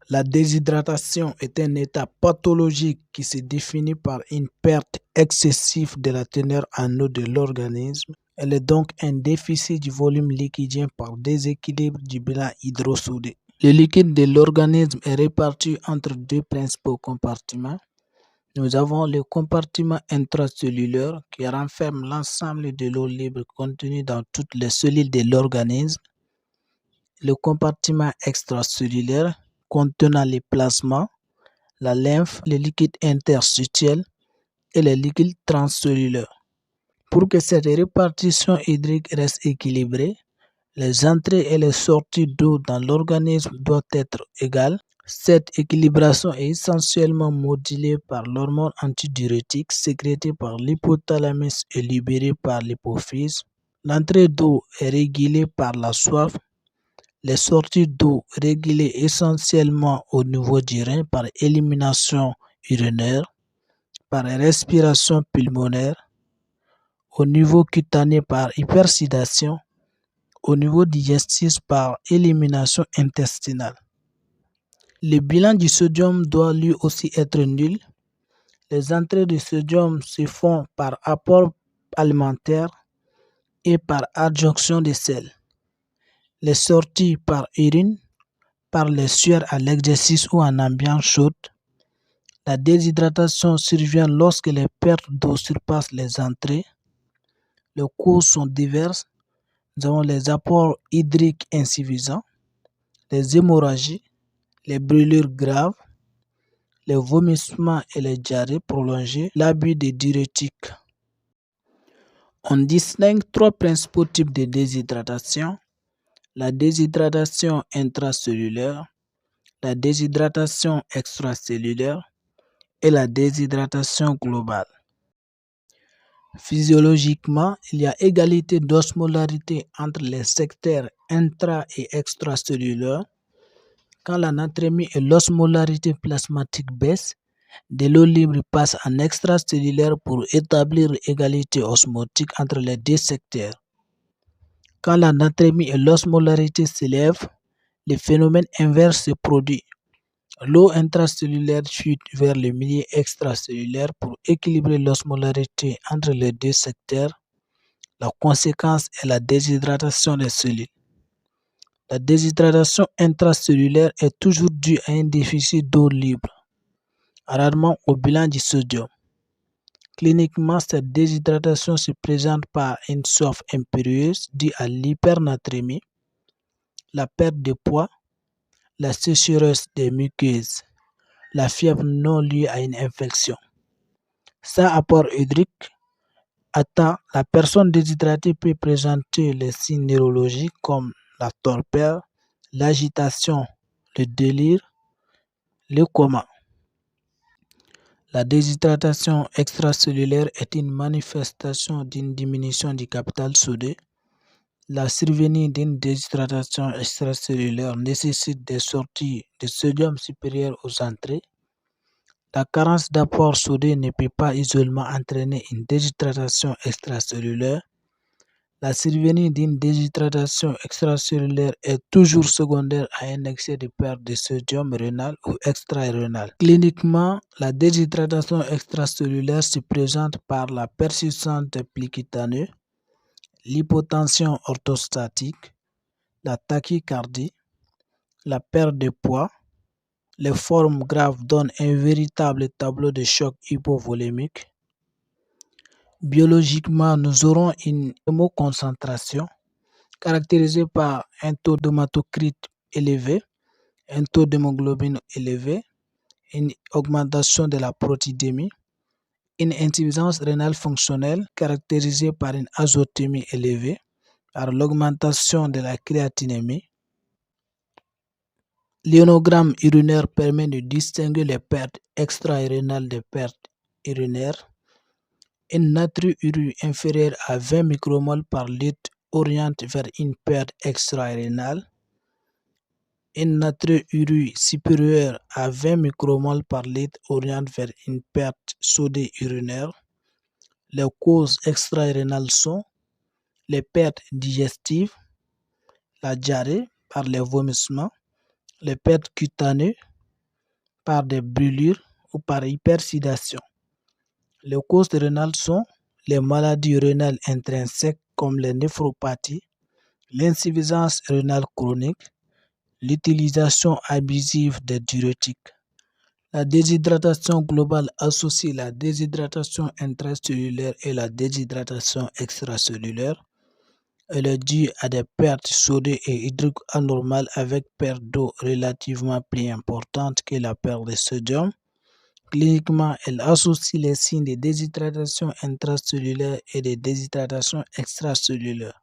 La déshydratation est un état pathologique qui se définit par une perte excessive de la teneur en eau de l'organisme. Elle est donc un déficit du volume liquidien par déséquilibre du bilan hydrosodé. Le liquide de l'organisme est réparti entre deux principaux compartiments. Nous avons le compartiment intracellulaire qui renferme l'ensemble de l'eau libre contenue dans toutes les cellules de l'organisme. Le compartiment extracellulaire contenant les plasmas, la lymphe, les liquides interstitiels et les liquides transcellulaires. Pour que cette répartition hydrique reste équilibrée, les entrées et les sorties d'eau dans l'organisme doivent être égales. Cette équilibration est essentiellement modulée par l'hormone antidiurétique sécrétée par l'hypothalamus et libérée par l'hypophyse. L'entrée d'eau est régulée par la soif. Les sorties d'eau régulées essentiellement au niveau du rein par élimination urinaire, par respiration pulmonaire, au niveau cutané par hypersidation, au niveau digestif par élimination intestinale. Le bilan du sodium doit lui aussi être nul. Les entrées de sodium se font par apport alimentaire et par adjonction de sel. Les sorties par urine, par les sueurs à l'exercice ou en ambiance chaude. La déshydratation survient lorsque les pertes d'eau surpassent les entrées. Les causes sont diverses. Nous avons les apports hydriques insuffisants, les hémorragies, les brûlures graves, les vomissements et les diarrhées prolongées, l'abus des diurétiques. On distingue trois principaux types de déshydratation: la déshydratation intracellulaire, la déshydratation extracellulaire et la déshydratation globale. Physiologiquement, il y a égalité d'osmolarité entre les secteurs intra- et extracellulaires. Quand la natrémie et l'osmolarité plasmatique baissent, de l'eau libre passe en extracellulaire pour établir l'égalité osmotique entre les deux secteurs. Quand la natrémie et l'osmolarité s'élèvent, le phénomène inverse se produit. L'eau intracellulaire chute vers le milieu extracellulaire pour équilibrer l'osmolarité entre les deux secteurs. La conséquence est la déshydratation des cellules. La déshydratation intracellulaire est toujours due à un déficit d'eau libre, rarement au bilan du sodium. Cliniquement, cette déshydratation se présente par une soif impérieuse due à l'hypernatrémie, la perte de poids, la sécheresse des muqueuses, la fièvre non liée à une infection. Sans apport hydrique atteint, la personne déshydratée peut présenter les signes neurologiques comme la torpeur, l'agitation, le délire, le coma. La déshydratation extracellulaire est une manifestation d'une diminution du capital sodé. La survenue d'une déshydratation extracellulaire nécessite des sorties de sodium supérieures aux entrées. La carence d'apport sodé ne peut pas isolément entraîner une déshydratation extracellulaire. La survenue d'une déshydratation extracellulaire est toujours secondaire à un excès de perte de sodium rénal ou extra-rénal. Cliniquement, la déshydratation extracellulaire se présente par la persistance des plis cutaneux, l'hypotension orthostatique, la tachycardie, la perte de poids. Les formes graves donnent un véritable tableau de choc hypovolémique. Biologiquement, nous aurons une hémoconcentration caractérisée par un taux d'hématocrite élevé, un taux d'hémoglobine élevé, une augmentation de la protoidémie, une insuffisance rénale fonctionnelle caractérisée par une azotémie élevée, par l'augmentation de la créatinémie. L'ionogramme urinaire permet de distinguer les pertes extra-rénales des pertes urinaires. Une natriurie inférieure à 20 micromoles par litre oriente vers une perte extra-rénale. Une natriurie supérieure à 20 micromoles par litre oriente vers une perte sodée urinaire. Les causes extra-rénales sont les pertes digestives, la diarrhée par les vomissements, les pertes cutanées, par des brûlures ou par hypersidation. Les causes rénales sont les maladies rénales intrinsèques comme les néphropathies, l'insuffisance rénale chronique, l'utilisation abusive des diurétiques. La déshydratation globale associe la déshydratation intracellulaire et la déshydratation extracellulaire. Elle est due à des pertes sodiques et hydriques anormales avec perte d'eau relativement plus importante que la perte de sodium. Cliniquement, elle associe les signes de déshydratation intracellulaire et de déshydratation extracellulaire.